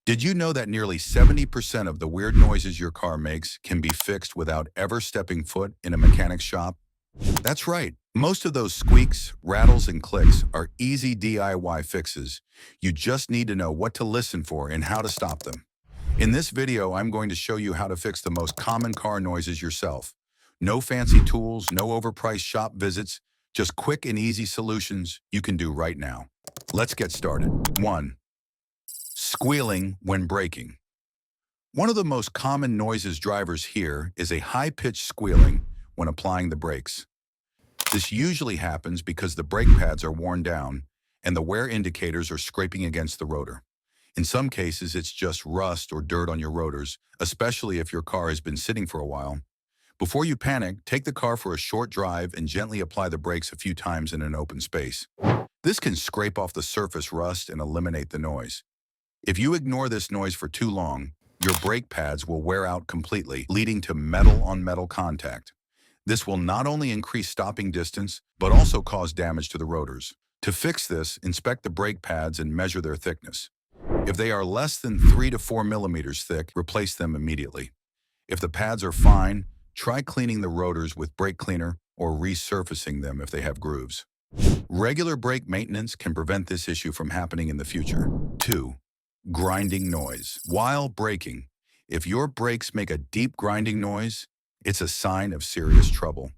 Did you know that nearly 70% of the weird noises your car makes can be fixed without ever stepping foot in a mechanic's shop? That's right. Most of those squeaks, rattles, and clicks are easy DIY fixes. You just need to know what to listen for and how to stop them. In this video, I'm going to show you how to fix the most common car noises yourself. No fancy tools, no overpriced shop visits, just quick and easy solutions you can do right now. Let's get started. 1. Squealing when braking. One of the most common noises drivers hear is a high-pitched squealing when applying the brakes. This usually happens because the brake pads are worn down and the wear indicators are scraping against the rotor. In some cases, it's just rust or dirt on your rotors, especially if your car has been sitting for a while. Before you panic, take the car for a short drive and gently apply the brakes a few times in an open space. This can scrape off the surface rust and eliminate the noise. If you ignore this noise for too long, your brake pads will wear out completely, leading to metal-on-metal contact. This will not only increase stopping distance, but also cause damage to the rotors. To fix this, inspect the brake pads and measure their thickness. If they are less than 3 to 4 millimeters thick, replace them immediately. If the pads are fine, try cleaning the rotors with brake cleaner or resurfacing them if they have grooves. Regular brake maintenance can prevent this issue from happening in the future. 2. Grinding noise. While braking, if your brakes make a deep grinding noise, it's a sign of serious trouble.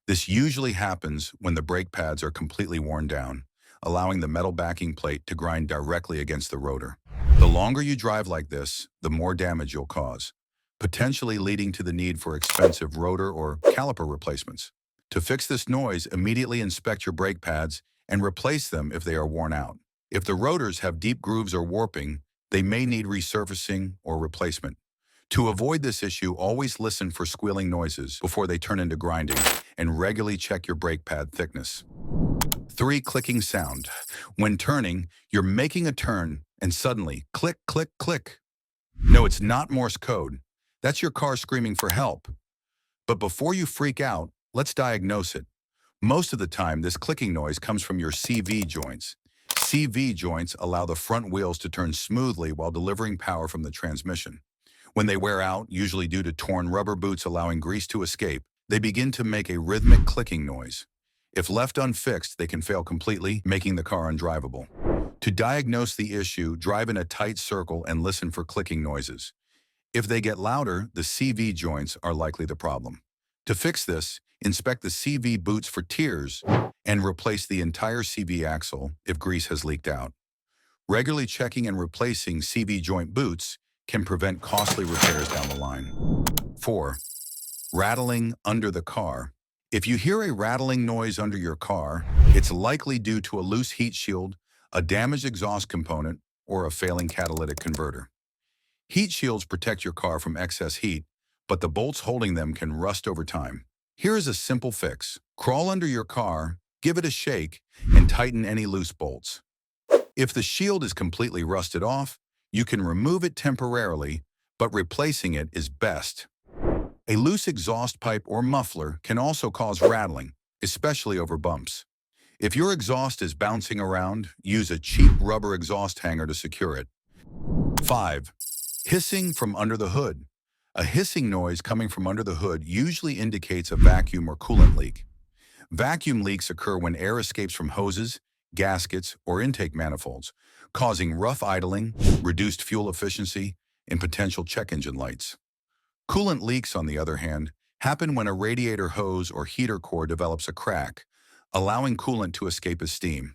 This usually happens when the brake pads are completely worn down, allowing the metal backing plate to grind directly against the rotor. The longer you drive like this, the more damage you'll cause, potentially leading to the need for expensive rotor or caliper replacements. To fix this noise, immediately inspect your brake pads and replace them if they are worn out. If the rotors have deep grooves or warping, they may need resurfacing or replacement. To avoid this issue, always listen for squealing noises before they turn into grinding and regularly check your brake pad thickness. 3. Clicking sound. When turning, you're making a turn and suddenly click, click, click. No, it's not Morse code. That's your car screaming for help. But before you freak out, let's diagnose it. Most of the time, this clicking noise comes from your CV joints. CV joints allow the front wheels to turn smoothly while delivering power from the transmission. When they wear out, usually due to torn rubber boots allowing grease to escape, they begin to make a rhythmic clicking noise. If left unfixed, they can fail completely, making the car undrivable. To diagnose the issue, drive in a tight circle and listen for clicking noises. If they get louder, the CV joints are likely the problem. To fix this, inspect the CV boots for tears and replace the entire CV axle if grease has leaked out. Regularly checking and replacing CV joint boots can prevent costly repairs down the line. 4. Rattling under the car. If you hear a rattling noise under your car, it's likely due to a loose heat shield, a damaged exhaust component, or a failing catalytic converter. Heat shields protect your car from excess heat, but the bolts holding them can rust over time. Here is a simple fix. Crawl under your car, give it a shake, and tighten any loose bolts. If the shield is completely rusted off, you can remove it temporarily, but replacing it is best. A loose exhaust pipe or muffler can also cause rattling, especially over bumps. If your exhaust is bouncing around, use a cheap rubber exhaust hanger to secure it. 5. Hissing from under the hood. A hissing noise coming from under the hood usually indicates a vacuum or coolant leak. Vacuum leaks occur when air escapes from hoses, gaskets, or intake manifolds, causing rough idling, reduced fuel efficiency, and potential check engine lights. Coolant leaks, on the other hand, happen when a radiator hose or heater core develops a crack, allowing coolant to escape as steam.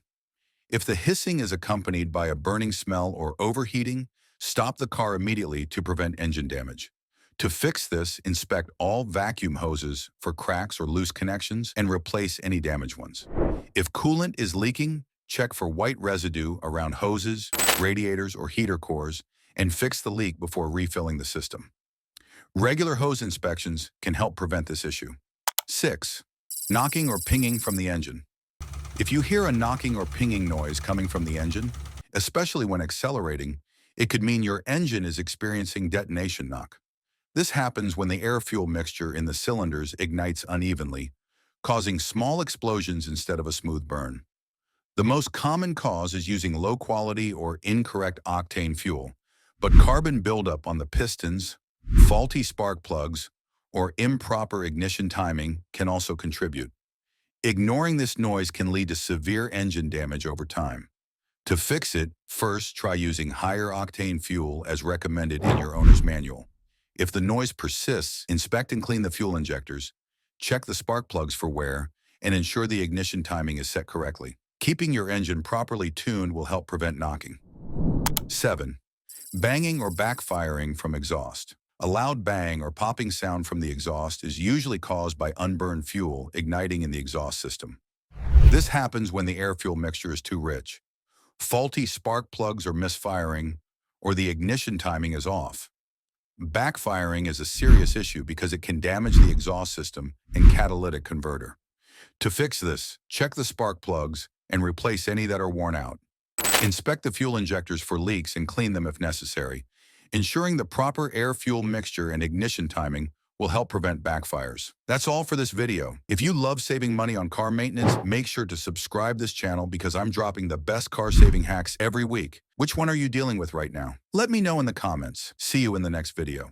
If the hissing is accompanied by a burning smell or overheating, stop the car immediately to prevent engine damage. To fix this, inspect all vacuum hoses for cracks or loose connections and replace any damaged ones. If coolant is leaking, check for white residue around hoses, radiators, or heater cores and fix the leak before refilling the system. Regular hose inspections can help prevent this issue. 6. Knocking or pinging from the engine. If you hear a knocking or pinging noise coming from the engine, especially when accelerating, it could mean your engine is experiencing detonation knock. This happens when the air-fuel mixture in the cylinders ignites unevenly, causing small explosions instead of a smooth burn. The most common cause is using low-quality or incorrect octane fuel, but carbon buildup on the pistons, faulty spark plugs, or improper ignition timing can also contribute. Ignoring this noise can lead to severe engine damage over time. To fix it, first try using higher octane fuel as recommended in your owner's manual. If the noise persists, inspect and clean the fuel injectors, check the spark plugs for wear, and ensure the ignition timing is set correctly. Keeping your engine properly tuned will help prevent knocking. 7. Banging or backfiring from exhaust. A loud bang or popping sound from the exhaust is usually caused by unburned fuel igniting in the exhaust system. This happens when the air-fuel mixture is too rich, faulty spark plugs are misfiring, or the ignition timing is off. Backfiring is a serious issue because it can damage the exhaust system and catalytic converter. To fix this, check the spark plugs and replace any that are worn out. Inspect the fuel injectors for leaks and clean them if necessary. Ensuring the proper air-fuel mixture and ignition timing will help prevent backfires. That's all for this video. If you love saving money on car maintenance, make sure to subscribe this channel because I'm dropping the best car-saving hacks every week. Which one are you dealing with right now? Let me know in the comments. See you in the next video.